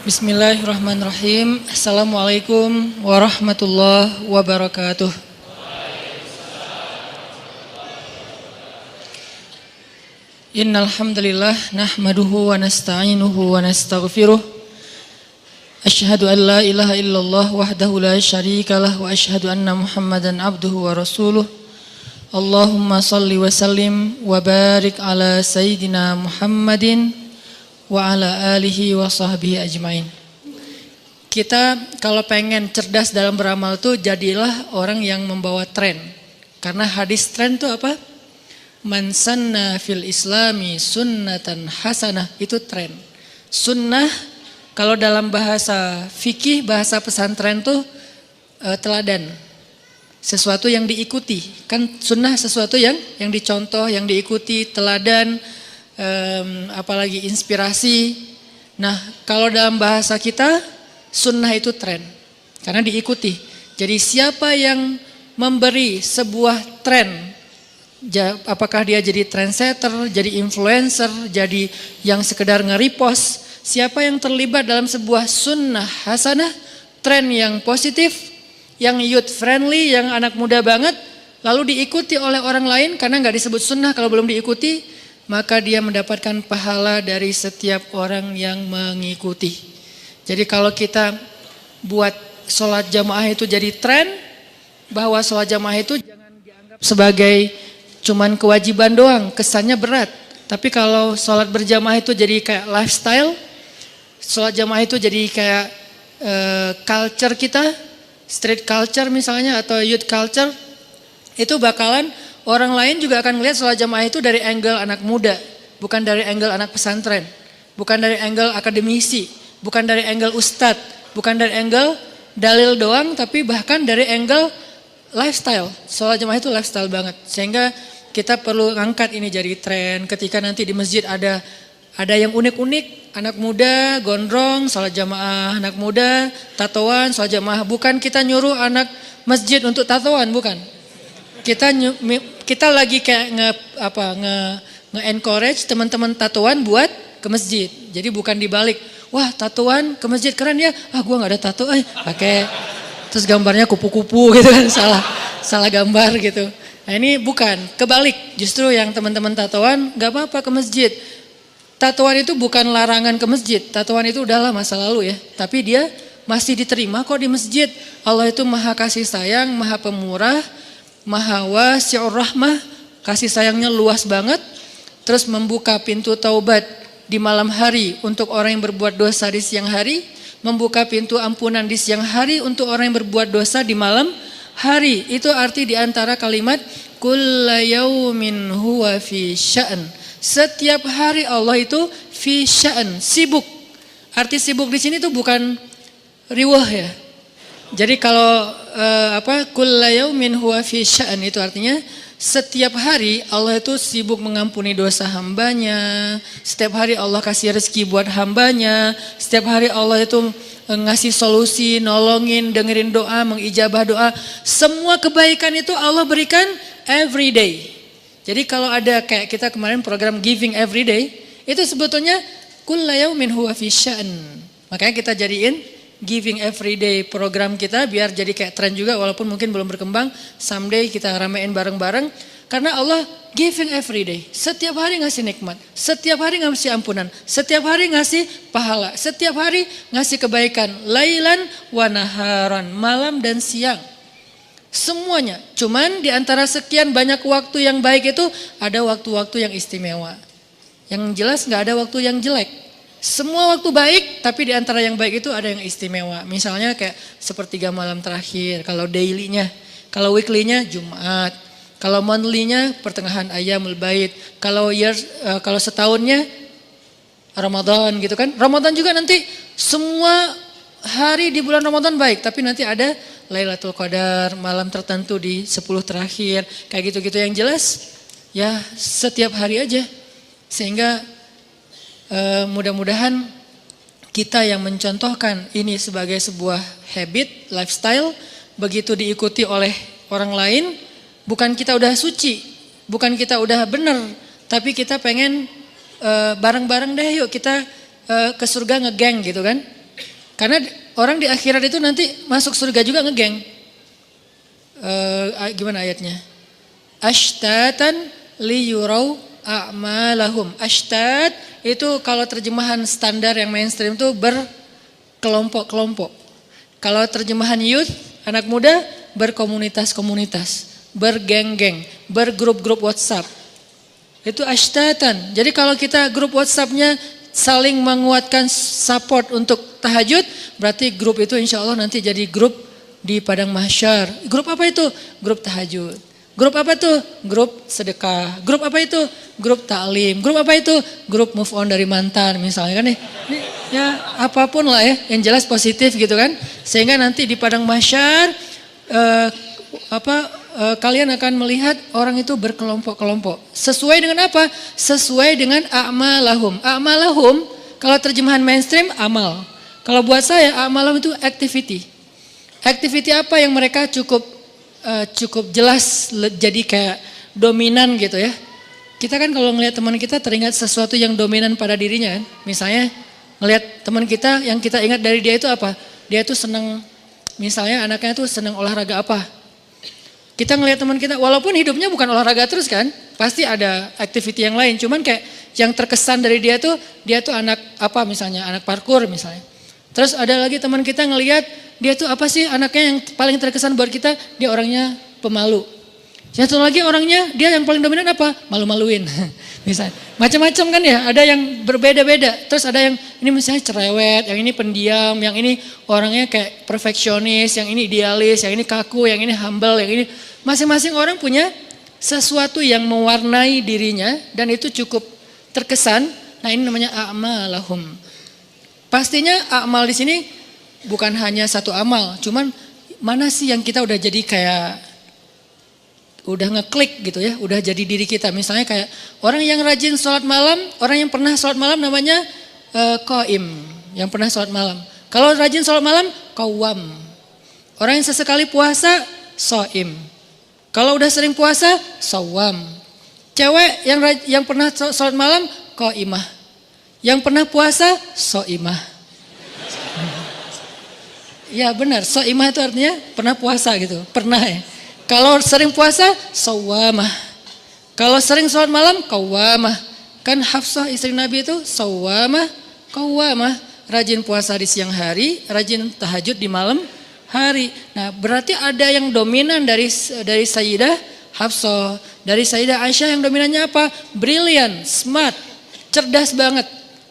Bismillahirrahmanirrahim. Assalamualaikum warahmatullahi wabarakatuh. Innal hamdalillah nahmaduhu wa nasta'inuhu wa nastaghfiruh. Asyhadu an la ilaha illallah wahdahu la syarikalah wa asyhadu anna Muhammadan abduhu wa rasuluh. Allahumma salli wa sallim wa barik ala sayyidina Muhammadin wa ala alihi wa sahbihi ajmain. Kita kalau pengen cerdas dalam beramal tuh jadilah orang yang membawa tren. Karena hadis tren itu apa? Man sanna fil islami sunnatan hasanah, itu tren. Sunnah kalau dalam bahasa fikih, bahasa pesantren tuh teladan. Sesuatu yang diikuti. Kan sunnah sesuatu yang dicontoh, yang diikuti, teladan, apalagi inspirasi. Nah, kalau dalam bahasa kita sunnah itu tren karena diikuti. Jadi siapa yang memberi sebuah tren, apakah dia jadi trendsetter, jadi influencer, jadi yang sekedar nge-repost, siapa yang terlibat dalam sebuah sunnah hasanah, tren yang positif, yang youth friendly, yang anak muda banget, lalu diikuti oleh orang lain karena nggak disebut sunnah kalau belum diikuti, maka dia mendapatkan pahala dari setiap orang yang mengikuti. Jadi kalau kita buat sholat jamaah itu jadi tren, bahwa sholat jamaah itu jangan dianggap sebagai cuman kewajiban doang, kesannya berat. Tapi kalau sholat berjamaah itu jadi kayak lifestyle, sholat jamaah itu jadi kayak culture kita, street culture misalnya atau youth culture, itu bakalan orang lain juga akan melihat sholat jamaah itu dari angle anak muda, bukan dari angle anak pesantren, bukan dari angle akademisi, bukan dari angle ustadz, bukan dari angle dalil doang, tapi bahkan dari angle lifestyle. Sholat jamaah itu lifestyle banget, sehingga kita perlu angkat ini jadi tren. Ketika nanti di masjid ada yang unik-unik, anak muda gondrong sholat jamaah, anak muda tatoan sholat jamaah. Bukan kita nyuruh anak masjid untuk tatoan, bukan. Kita lagi kayak nge-encourage teman-teman tatoan buat ke masjid. Jadi bukan dibalik, wah tatoan ke masjid keren ya, gua nggak ada tato, pakai terus gambarnya kupu-kupu gitu kan, salah gambar gitu. Nah ini bukan, kebalik, justru yang teman-teman tatoan nggak apa-apa ke masjid. Tatoan itu bukan larangan ke masjid, tatoan itu udahlah masa lalu ya, tapi dia masih diterima kok di masjid. Allah itu maha kasih sayang, maha pemurah, maha wasi'ur rahmah, kasih sayangnya luas banget. Terus membuka pintu taubat di malam hari untuk orang yang berbuat dosa di siang hari, membuka pintu ampunan di siang hari untuk orang yang berbuat dosa di malam hari. Itu arti di antara kalimat kulla yaumin huwa fi sya'n. Setiap hari Allah itu fi sya'n, sibuk. Arti sibuk di sini tuh bukan riwah ya. Jadi kalau kulla yaumin huwa fi sya'n itu artinya setiap hari Allah itu sibuk mengampuni dosa hambanya. Setiap hari Allah kasih rezeki buat hambanya. Setiap hari Allah itu ngasih solusi, nolongin, dengerin doa, mengijabah doa. Semua kebaikan itu Allah berikan every day. Jadi kalau ada kayak kita kemarin program Giving Everyday, itu sebetulnya kulla yaumin huwa fi sya'n. Makanya kita jadiin Giving Everyday program kita biar jadi kayak tren juga, walaupun mungkin belum berkembang. Someday kita ramein bareng-bareng karena Allah giving everyday. Setiap hari ngasih nikmat, setiap hari ngasih ampunan, setiap hari ngasih pahala, setiap hari ngasih kebaikan. Lailan wa naharan, malam dan siang. Semuanya. Cuman di antara sekian banyak waktu yang baik itu ada waktu-waktu yang istimewa. Yang jelas nggak ada waktu yang jelek. Semua waktu baik, tapi di antara yang baik itu ada yang istimewa. Misalnya kayak sepertiga malam terakhir, kalau daily-nya. Kalau weekly-nya Jumat. Kalau monthly-nya pertengahan Ayyamul Bait. Kalau setahunnya Ramadan gitu kan. Ramadan juga nanti semua hari di bulan Ramadan baik, tapi nanti ada Lailatul Qadar, malam tertentu di 10 terakhir. Kayak gitu-gitu yang jelas ya setiap hari aja. Sehingga mudah-mudahan kita yang mencontohkan ini sebagai sebuah habit, lifestyle, begitu diikuti oleh orang lain, bukan kita udah suci, bukan kita udah benar, tapi kita pengen bareng-bareng deh yuk kita ke surga ngegeng gitu kan. Karena orang di akhirat itu nanti masuk surga juga ngegeng. Gimana ayatnya? Ashtatan liyurau a'malahum. Ashtat itu kalau terjemahan standar yang mainstream itu berkelompok-kelompok. Kalau terjemahan youth, anak muda, berkomunitas-komunitas, bergeng-geng, bergrup-grup WhatsApp. Itu ashtatan. Jadi kalau kita grup WhatsApp-nya saling menguatkan support untuk tahajud, berarti grup itu insya Allah nanti jadi grup di padang mahsyar. Grup apa itu? Grup tahajud. Grup apa itu? Grup sedekah. Grup apa itu? Grup taklim. Grup apa itu? Grup move on dari mantan misalnya kan. Ya apapun lah ya, yang jelas positif gitu kan. Sehingga nanti di padang mahsyar kalian akan melihat orang itu berkelompok-kelompok. Sesuai dengan apa? Sesuai dengan a'malahum. A'malahum kalau terjemahan mainstream amal. Kalau buat saya a'malahum itu activity. Activity apa yang mereka cukup jelas jadi kayak dominan gitu ya. Kita kan kalau ngelihat teman kita teringat sesuatu yang dominan pada dirinya kan. Misalnya ngelihat teman kita yang kita ingat dari dia itu apa? Dia itu senang, misalnya anaknya itu senang olahraga apa? Kita ngelihat teman kita, walaupun hidupnya bukan olahraga terus kan, pasti ada activity yang lain. Cuman kayak yang terkesan dari dia tuh anak apa misalnya, anak parkur misalnya. Terus ada lagi teman kita ngelihat dia tuh apa sih anaknya yang paling terkesan buat kita, dia orangnya pemalu. Satu lagi orangnya dia yang paling dominan apa? Malu-maluin. Misalnya macam-macam kan ya, ada yang berbeda-beda. Terus ada yang ini misalnya cerewet, yang ini pendiam, yang ini orangnya kayak perfeksionis, yang ini idealis, yang ini kaku, yang ini humble, yang ini masing-masing orang punya sesuatu yang mewarnai dirinya dan itu cukup terkesan. Nah, ini namanya a'malahum. Pastinya amal di sini bukan hanya satu amal, cuman mana sih yang kita udah jadi kayak udah ngeklik gitu ya, udah jadi diri kita. Misalnya kayak orang yang rajin sholat malam, orang yang pernah sholat malam namanya qaim, yang pernah sholat malam. Kalau rajin sholat malam, qawwam. Orang yang sesekali puasa, shaim. Kalau udah sering puasa, shawwam. Cewek yang pernah sholat malam, qaimah. Yang pernah puasa, shaimah. Ya benar, shaimah itu artinya pernah puasa gitu, pernah ya. Kalau sering puasa, shawwamah. Kalau sering sholat malam, qawwamah. Kan Hafsah istri Nabi itu shawwamah, qawwamah. Rajin puasa di siang hari, rajin tahajud di malam hari. Nah berarti ada yang dominan dari Sayyidah Hafsah. Dari Sayyidah Aisyah yang dominannya apa? Brilliant, smart, cerdas banget.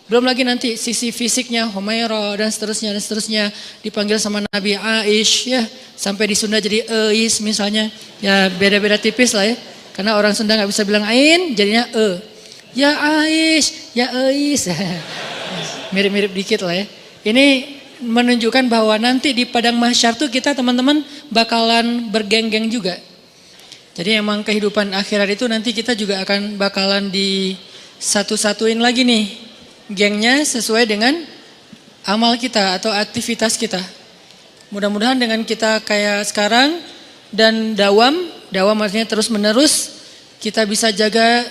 Belum lagi nanti sisi fisiknya Humairah dan seterusnya dipanggil sama Nabi Aish ya, sampai di Sunda jadi Eis misalnya. Ya beda-beda tipis lah ya. Karena orang Sunda nggak bisa bilang Ain jadinya E. Ya Aish, ya Eis. Mirip-mirip dikit lah ya. Ini menunjukkan bahwa nanti di padang mahsyar tuh kita teman-teman bakalan bergeng-geng juga. Jadi emang kehidupan akhirat itu nanti kita juga akan bakalan di satu-satuin lagi nih. Gengnya sesuai dengan amal kita atau aktivitas kita. Mudah-mudahan dengan kita kayak sekarang dan dawam artinya terus menerus, kita bisa jaga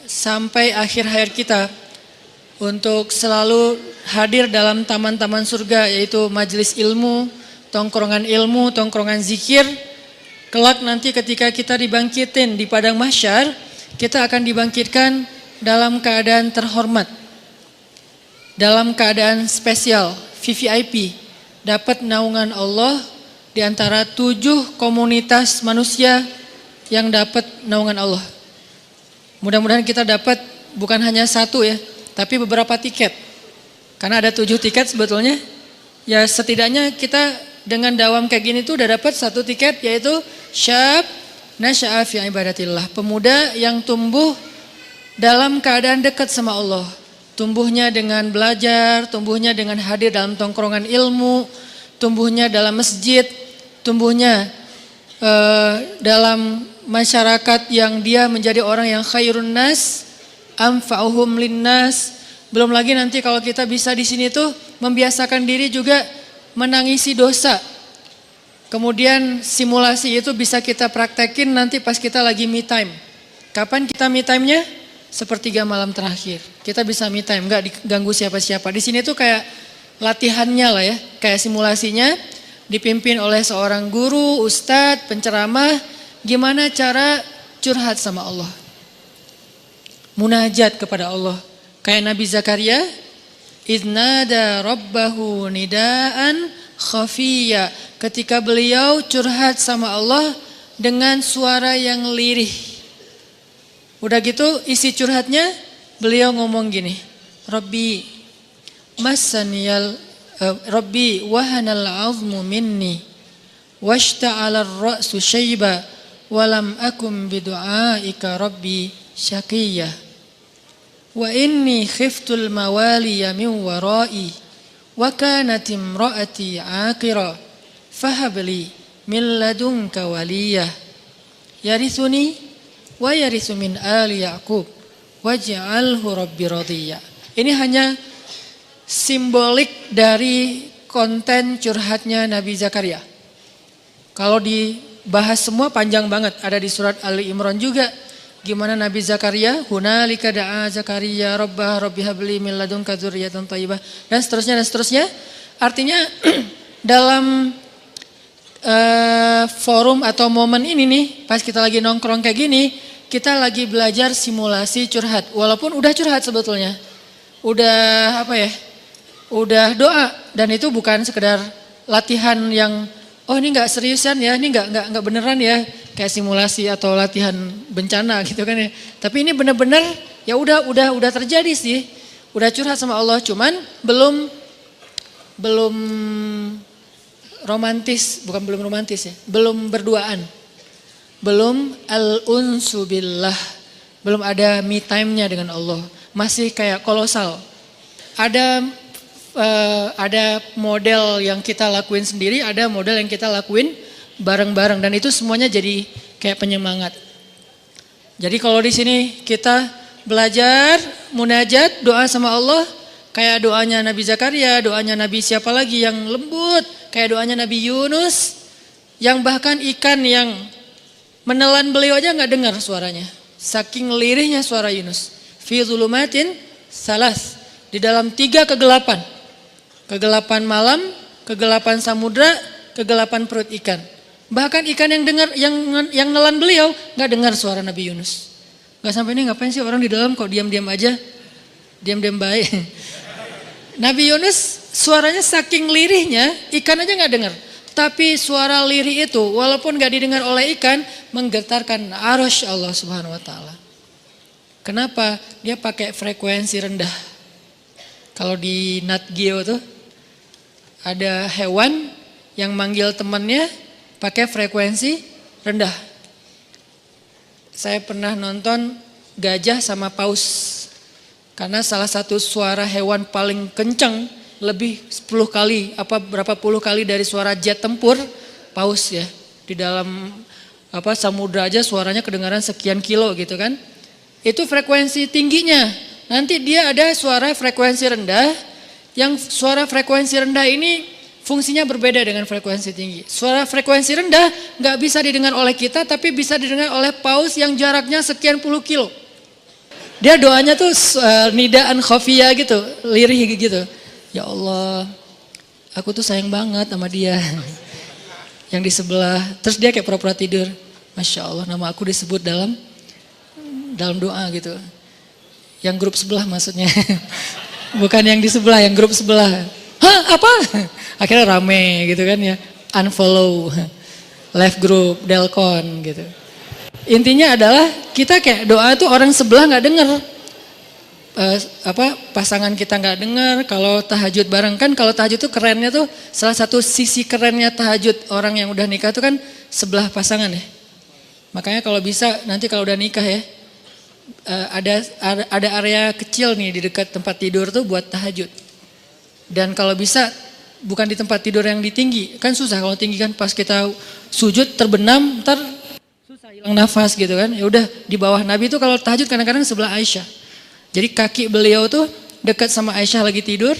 sampai akhir hayat kita untuk selalu hadir dalam taman-taman surga, yaitu majelis ilmu, tongkrongan zikir. Kelak nanti ketika kita dibangkitin di padang mahsyar, kita akan dibangkitkan dalam keadaan terhormat. Dalam keadaan spesial, VVIP, dapat naungan Allah di antara 7 komunitas manusia yang dapat naungan Allah. Mudah-mudahan kita dapat bukan hanya satu ya, tapi beberapa tiket. Karena ada 7 tiket sebetulnya. Ya setidaknya kita dengan dawam kayak gini tuh udah dapat 1 tiket, yaitu syab nasya'a fi ibadatillah. Pemuda yang tumbuh dalam keadaan dekat sama Allah. Tumbuhnya dengan belajar, tumbuhnya dengan hadir dalam tongkrongan ilmu, tumbuhnya dalam masjid, tumbuhnya dalam masyarakat yang dia menjadi orang yang khairun nas, anfa'uhum linnas. Belum lagi nanti kalau kita bisa di sini tuh membiasakan diri juga menangisi dosa. Kemudian simulasi itu bisa kita praktekin nanti pas kita lagi me time. Kapan kita me time-nya? Sepertiga malam terakhir. Kita bisa me time, nggak diganggu siapa-siapa. Di sini tuh kayak latihannya lah ya, kayak simulasinya dipimpin oleh seorang guru, ustadz, penceramah, gimana cara curhat sama Allah. Munajat kepada Allah. Kayak Nabi Zakaria, idnada rabbahu nidaan khafiyya. Ketika beliau curhat sama Allah dengan suara yang lirih. Udah gitu isi curhatnya beliau ngomong gini, Rabbi wahanal azmu minni washta'ala ar-ra'su syaiba walam akum bidu'aika rabbi syaqiyya wa inni khiftul mawaliya min warai wa kanat imraati aqira fahabli min ladunka waliyah yarithuni wa yarithu min ali Yaqub waj'alhu rabbi radiyya. Ini hanya simbolik dari konten curhatnya Nabi Zakaria. Kalau dibahas semua panjang banget, ada di surat Ali Imran juga. Gimana Nabi Zakaria, hunalika da'a Zakaria rabbah rabbi habli min ladunka dzurriyyatan thayyibah, dan seterusnya. Artinya dalam forum atau momen ini nih, pas kita lagi nongkrong kayak gini, kita lagi belajar simulasi curhat. Walaupun udah curhat sebetulnya. Udah udah doa, dan itu bukan sekedar latihan yang ini nggak seriusan ya, ini nggak beneran ya, kayak simulasi atau latihan bencana gitu kan ya. Tapi ini bener-bener ya udah terjadi sih, udah curhat sama Allah, cuman belum romantis, belum romantis ya, belum berduaan, belum al-unsu billah, belum ada me time-nya dengan Allah, masih kayak kolosal. Ada model yang kita lakuin sendiri, ada model yang kita lakuin bareng-bareng, dan itu semuanya jadi kayak penyemangat. Jadi kalau di sini kita belajar munajat, doa sama Allah, kayak doanya Nabi Zakaria, doanya Nabi siapa lagi yang lembut, kayak doanya Nabi Yunus, yang bahkan ikan yang menelan beliau aja nggak dengar suaranya, saking lirihnya suara Yunus. Fi zulumatin salas, di dalam 3 kegelapan. Kegelapan malam, kegelapan samudra, kegelapan perut ikan. Bahkan ikan yang dengar, yang nelan beliau nggak dengar suara Nabi Yunus. Nggak sampai ini ngapain sih orang di dalam kok diam-diam aja, diam-diam baik. Nabi Yunus suaranya saking lirihnya, ikan aja nggak dengar. Tapi suara lirih itu walaupun nggak didengar oleh ikan, menggetarkan arasy Allah Subhanahu Wa Taala. Kenapa? Dia pakai frekuensi rendah. Kalau di Nat Geo tuh ada hewan yang manggil temannya pakai frekuensi rendah. Saya pernah nonton gajah sama paus. Karena salah satu suara hewan paling kencang, lebih 10 kali, berapa puluh kali dari suara jet tempur, paus ya. Di dalam samudra aja suaranya kedengaran sekian kilo gitu kan. Itu frekuensi tingginya. Nanti dia ada suara frekuensi rendah, yang suara frekuensi rendah ini fungsinya berbeda dengan frekuensi tinggi. Suara frekuensi rendah nggak bisa didengar oleh kita, tapi bisa didengar oleh paus yang jaraknya sekian puluh kilo. Dia doanya tuh nidaan khafiyah gitu, lirih gitu. Ya Allah, aku tuh sayang banget sama dia. Yang di sebelah, terus dia kayak pura-pura tidur. Masya Allah, nama aku disebut dalam doa gitu. Yang grup sebelah maksudnya. Bukan yang di sebelah, yang grup sebelah. Hah, apa? Akhirnya rame gitu kan ya. Unfollow, left group, delcon gitu. Intinya adalah kita kayak doa tuh orang sebelah nggak dengar. Pasangan kita nggak dengar. Kalau tahajud bareng kan, kalau tahajud tuh kerennya tuh, salah satu sisi kerennya tahajud orang yang udah nikah tuh kan sebelah pasangan ya. Makanya kalau bisa nanti kalau udah nikah ya, ada area kecil nih di dekat tempat tidur tuh buat tahajud. Dan kalau bisa bukan di tempat tidur yang tinggi, kan susah kalau tinggi kan pas kita sujud terbenam, ntar susah hilang nafas gitu kan. Ya udah di bawah Nabi tuh kalau tahajud kadang-kadang sebelah Aisyah. Jadi kaki beliau tuh dekat sama Aisyah lagi tidur.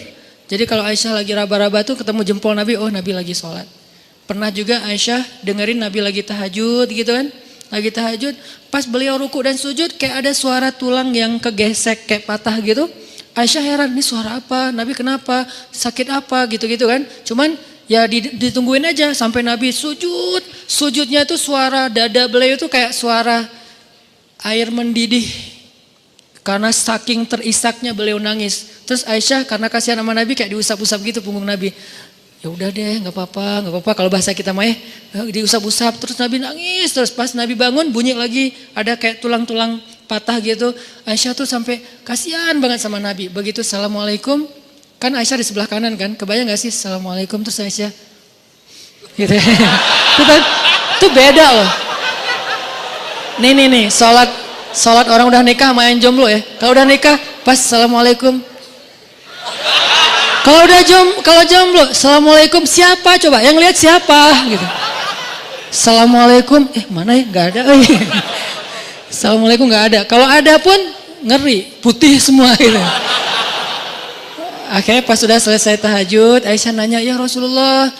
Jadi kalau Aisyah lagi raba-raba tuh ketemu jempol Nabi, oh Nabi lagi sholat. Pernah juga Aisyah dengerin Nabi lagi tahajud gitu kan. Lagi tahajud, pas beliau ruku dan sujud kayak ada suara tulang yang kegesek kayak patah gitu. Aisyah heran, ini suara apa? Nabi kenapa? Sakit apa? Gitu-gitu kan. Cuman ya ditungguin aja sampai Nabi sujud. Sujudnya tuh suara dada beliau tuh kayak suara air mendidih. Karena saking terisaknya beliau nangis. Terus Aisyah karena kasihan sama Nabi kayak diusap-usap gitu punggung Nabi. Ya udah deh, nggak apa-apa. Kalau bahasa kita mah diusap-usap. Terus Nabi nangis. Terus pas Nabi bangun bunyi lagi ada kayak tulang-tulang patah gitu. Aisyah tuh sampai kasihan banget sama Nabi. Begitu assalamualaikum, kan Aisyah di sebelah kanan kan. Kebayang nggak sih assalamualaikum terus Aisyah? Gitu. Itu beda loh. Nih, sholat orang udah nikah main jomblo ya. Kalau udah nikah pas assalamualaikum. Kalau jomblo, assalamualaikum siapa coba? Yang lihat siapa? Gitu. Assalamualaikum, mana ya? Gak ada. Assalamualaikum gak ada. Kalau ada pun ngeri, putih semua gitu. Akhirnya pas sudah selesai tahajud, Aisyah nanya, ya Rasulullah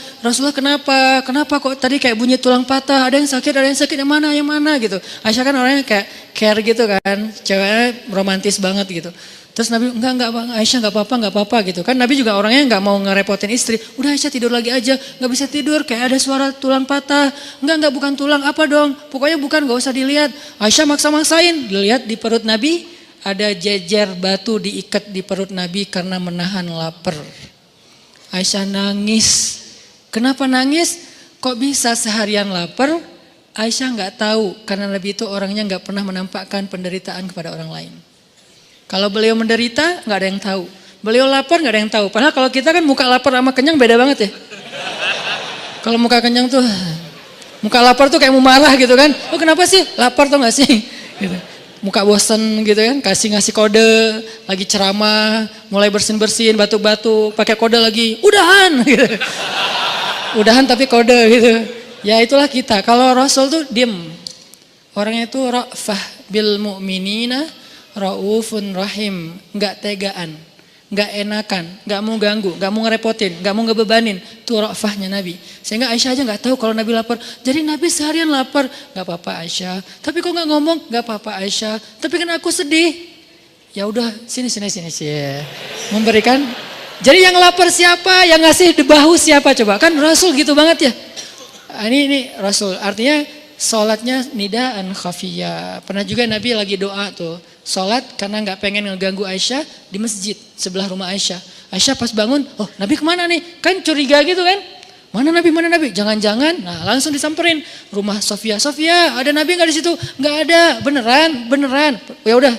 kenapa? Kenapa kok tadi kayak bunyi tulang patah? Ada yang sakit yang mana gitu. Aisyah kan orangnya kayak care gitu kan, ceweknya romantis banget gitu. Terus Nabi, enggak Bang, Aisyah enggak apa-apa gitu. Kan Nabi juga orangnya enggak mau ngerepotin istri. Udah Aisyah tidur lagi aja, enggak bisa tidur kayak ada suara tulang patah. Enggak bukan tulang, apa dong? Pokoknya bukan, enggak usah dilihat. Aisyah maksa-maksain, dilihat di perut Nabi ada jejer batu diikat di perut Nabi karena menahan lapar. Aisyah nangis. Kenapa nangis? Kok bisa seharian lapar? Aisyah enggak tahu karena Nabi itu orangnya enggak pernah menampakkan penderitaan kepada orang lain. Kalau beliau menderita, nggak ada yang tahu. Beliau lapar, nggak ada yang tahu. Padahal kalau kita kan muka lapar sama kenyang beda banget ya. Kalau muka kenyang tuh, muka lapar tuh kayak mau marah gitu kan. Oh kenapa sih? Lapar tuh nggak sih? Gitu. Muka bosen gitu kan, ngasih kode, lagi ceramah, mulai bersin-bersin, batuk-batuk, pakai kode lagi, udahan gitu. Udahan tapi kode gitu. Ya itulah kita. Kalau Rasul tuh diem. Orangnya tuh ra'fah bil mu'minina, Raufun rahim, nggak tegaan, nggak enakan, nggak mau ganggu, nggak mau ngerepotin, nggak mau ngebebanin. Itu rafahnya Nabi. Sehingga Aisyah aja nggak tahu kalau Nabi lapar. Jadi Nabi seharian lapar, nggak apa-apa Aisyah. Tapi kok nggak ngomong, nggak apa-apa Aisyah. Tapi kan aku sedih. Ya udah sini. Memberikan. Jadi yang lapar siapa? Yang ngasih di bahu siapa coba? Kan Rasul gitu banget ya. Ini Rasul. Artinya sholatnya nidaan khafiyah. Pernah juga Nabi lagi doa tuh. Sholat karena nggak pengen ngeganggu Aisyah di masjid sebelah rumah Aisyah. Aisyah pas bangun, oh Nabi kemana nih? Kan curiga gitu kan? Mana Nabi? Jangan-jangan, nah langsung disamperin rumah Sofia. Ada Nabi nggak di situ? Nggak ada, beneran. Ya udah,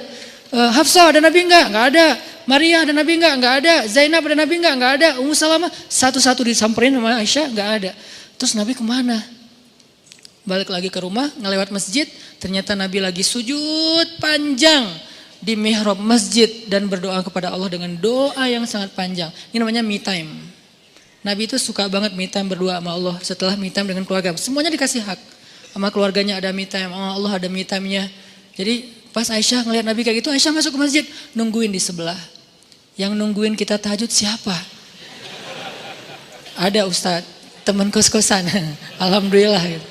Hafsah ada Nabi nggak? Nggak ada. Maria ada Nabi nggak? Nggak ada. Zainab ada Nabi nggak? Nggak ada. Ummu Salamah satu-satu disamperin sama Aisyah, nggak ada. Terus Nabi kemana? Balik lagi ke rumah, ngelewat masjid, ternyata Nabi lagi sujud panjang di mihrab masjid dan berdoa kepada Allah dengan doa yang sangat panjang. Ini namanya me time. Nabi itu suka banget me time berdoa sama Allah setelah me time dengan keluarga. Semuanya dikasih hak. Sama keluarganya ada me time, sama Allah ada me time-nya. Jadi pas Aisyah ngelihat Nabi kayak gitu, Aisyah masuk ke masjid, nungguin di sebelah. Yang nungguin kita tahajud siapa? Ada Ustadz, teman kos-kosan. Alhamdulillah gitu.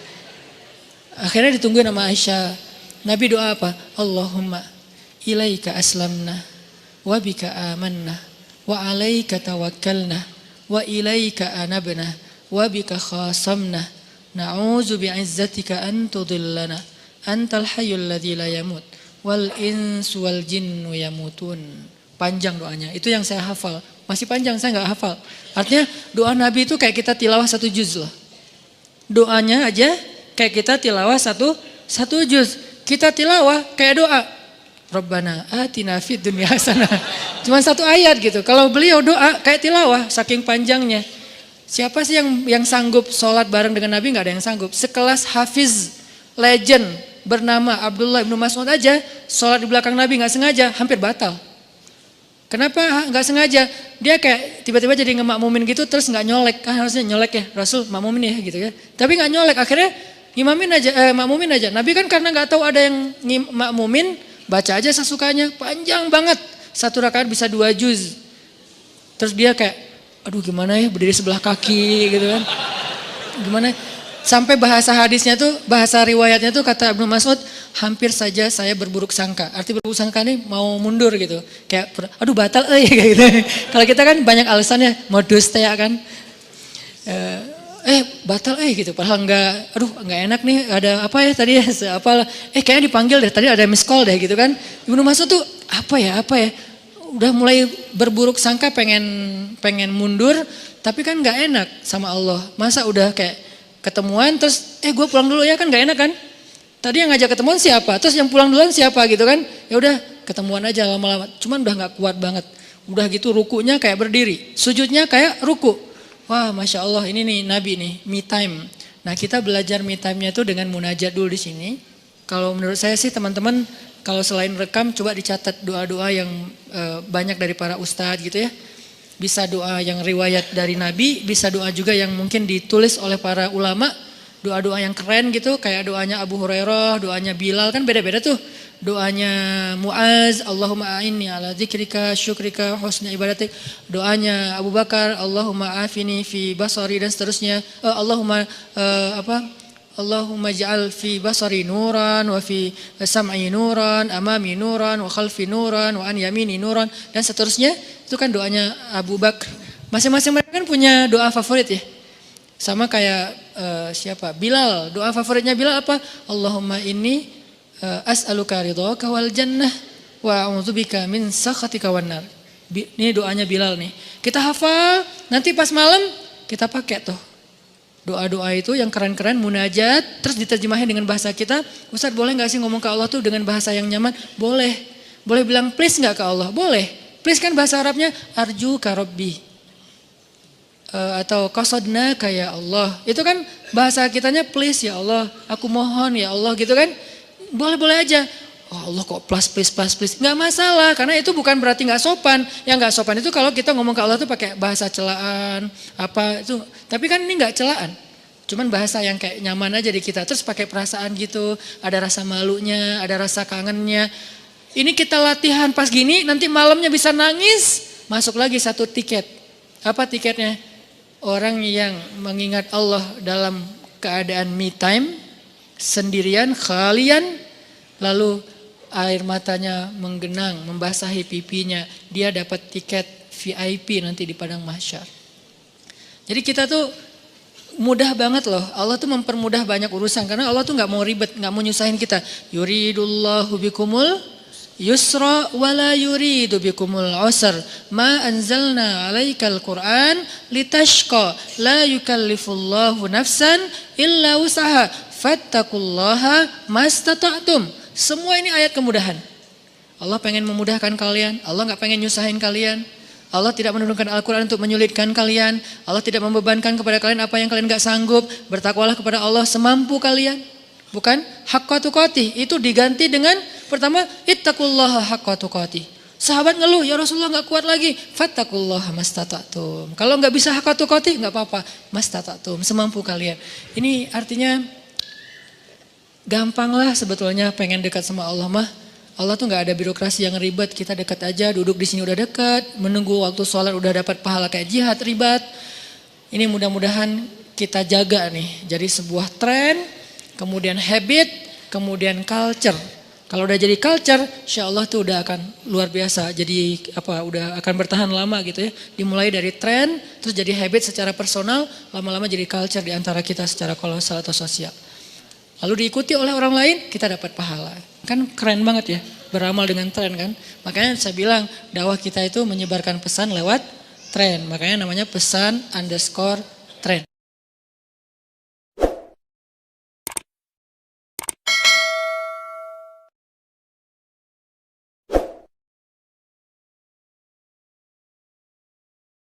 Akhirnya ditungguin sama Aisyah. Nabi doa apa? Allahumma ilaika aslamna wa bika amanna wa alaika tawakkalna wa ilaika anabna wa bika khasamna na'udzu bi'izzatika an tudillana antal hayyul ladzi la yamut wal insu wal jinnu yamutun. Panjang doanya. Itu yang saya hafal. Masih panjang, saya nggak hafal. Artinya doa Nabi itu kayak kita tilawah 1 juz loh. Doanya aja kayak kita tilawah satu juz. Kita tilawah kayak doa. Rabbana atina fid dunya hasanah. Cuma 1 ayat gitu. Kalau beliau doa kayak tilawah saking panjangnya. Siapa sih yang sanggup sholat bareng dengan Nabi? Nggak ada yang sanggup. Sekelas Hafiz legend bernama Abdullah bin Mas'ud aja sholat di belakang Nabi nggak sengaja hampir batal. Kenapa nggak sengaja? Dia kayak tiba-tiba jadi ngemakmumin gitu terus nggak nyolek. Kan harusnya nyolek ya, Rasul makmumin ya gitu ya. Tapi nggak nyolek, akhirnya makmumin aja. Nabi kan karena nggak tahu ada yang makmumin, baca aja sesukanya, panjang banget. 1 rakaat bisa 2 juz. Terus dia kayak, aduh gimana ya berdiri sebelah kaki gitu kan. Gimana? Sampai bahasa hadisnya tuh, bahasa riwayatnya tuh kata Ibnu Mas'ud, hampir saja saya berburuk sangka. Arti berburuk sangka nih mau mundur gitu. Kayak, aduh batal kayak gitu. Kalau kita kan banyak alasannya, modus ya kan. Batal gitu. Padahal enggak enak nih, ada apa ya tadi ya, apalah. Kayaknya dipanggil deh, tadi ada miss call deh gitu kan. Ibnu Mas'ud tuh apa ya. Udah mulai berburuk sangka pengen mundur, tapi kan enggak enak sama Allah. Masa udah kayak ketemuan terus gue pulang dulu ya kan gak enak kan. Tadi yang ngajak ketemuan siapa? Terus yang pulang duluan siapa gitu kan. Ya udah ketemuan aja lama-lama. Cuman udah gak kuat banget. Udah gitu rukunya kayak berdiri. Sujudnya kayak ruku. Wah Masya Allah ini nih Nabi nih me time. Nah kita belajar me time-nya itu dengan munajat dulu di sini. Kalau menurut saya sih teman-teman kalau selain rekam coba dicatat doa-doa yang banyak dari para ustadz gitu ya. Bisa doa yang riwayat dari Nabi, bisa doa juga yang mungkin ditulis oleh para ulama, doa-doa yang keren gitu, kayak doanya Abu Hurairah, doanya Bilal, kan beda-beda tuh. Doanya Muaz, Allahumma a'inni ala dzikrika, syukrika, husni ibadatik. Doanya Abu Bakar, Allahumma afini fi basari dan seterusnya. Allahumma ja'al fi basari nuran wa fi sam'i nuran, amami nuran wa khalfi nuran wa an yamini nuran dan seterusnya. Itu kan doanya Abu Bakar. Masing-masing mereka kan punya doa favorit ya. Sama kayak siapa? Bilal. Doa favoritnya Bilal apa? Allahumma inni as'aluka ridhaka wal jannah wa a'udzubika min sakhatika wan nar. Ini doanya Bilal nih. Kita hafal, nanti pas malam kita pakai tuh. Doa-doa itu yang keren-keren, munajat, terus diterjemahin dengan bahasa kita. Ustaz boleh gak sih ngomong ke Allah tuh dengan bahasa yang nyaman? Boleh. Boleh bilang please gak ke Allah? Boleh. Please kan bahasa Arabnya arju ka rabbi. Atau qasodna kayak Allah. Itu kan bahasa kitanya please ya Allah. Aku mohon ya Allah gitu kan. Boleh-boleh aja. Oh Allah kok please. Gak masalah. Karena itu bukan berarti gak sopan. Yang gak sopan itu kalau kita ngomong ke Allah tuh pakai bahasa celaan. Apa itu. Tapi kan ini gak celaan. Cuman bahasa yang kayak nyaman aja di kita. Terus pakai perasaan gitu. Ada rasa malunya. Ada rasa kangennya. Ini kita latihan pas gini, nanti malamnya bisa nangis, masuk lagi satu tiket. Apa tiketnya? Orang yang mengingat Allah dalam keadaan me time, sendirian, khalian, lalu air matanya menggenang, membasahi pipinya, dia dapat tiket VIP nanti di padang mahsyar. Jadi kita tuh mudah banget loh, Allah tuh mempermudah banyak urusan, karena Allah tuh gak mau ribet, gak mau nyusahin kita. Yuridullahu bikumul yusra wala yuridu bikumul usr ma anzalna alaikal Qur'an litashqa la yukallifullahu nafsan illa usaha fattaqullaha mastata'tum. Semua ini ayat kemudahan. Allah pengen memudahkan kalian, Allah gak pengen nyusahin kalian. Allah tidak menurunkan Al-Quran untuk menyulitkan kalian. Allah tidak membebankan kepada kalian apa yang kalian gak sanggup. Bertakwalah kepada Allah semampu kalian. Bukan haqqa tuqatih, itu diganti dengan pertama ittaqullaha haqqa tuqatih. Sahabat ngeluh, ya Rasulullah gak kuat lagi. Fattaqullaha mastata'tum. Kalau gak bisa haqqa tuqatih gak apa-apa. Mastata'tum, semampu kalian. Ini artinya gampang lah sebetulnya pengen dekat sama Allah mah. Allah tuh gak ada birokrasi yang ribet. Kita dekat aja, duduk di sini udah dekat. Menunggu waktu sholat udah dapat pahala kayak jihad ribet. Ini mudah-mudahan kita jaga nih. Jadi sebuah tren, kemudian habit, kemudian culture. Kalau udah jadi culture, insya Allah tuh udah akan luar biasa. Jadi udah akan bertahan lama gitu ya. Dimulai dari tren, terus jadi habit secara personal, lama-lama jadi culture di antara kita secara kolosal atau sosial. Lalu diikuti oleh orang lain, kita dapat pahala. Kan keren banget ya, beramal dengan tren kan. Makanya saya bilang dakwah kita itu menyebarkan pesan lewat tren. Makanya namanya pesan_tren.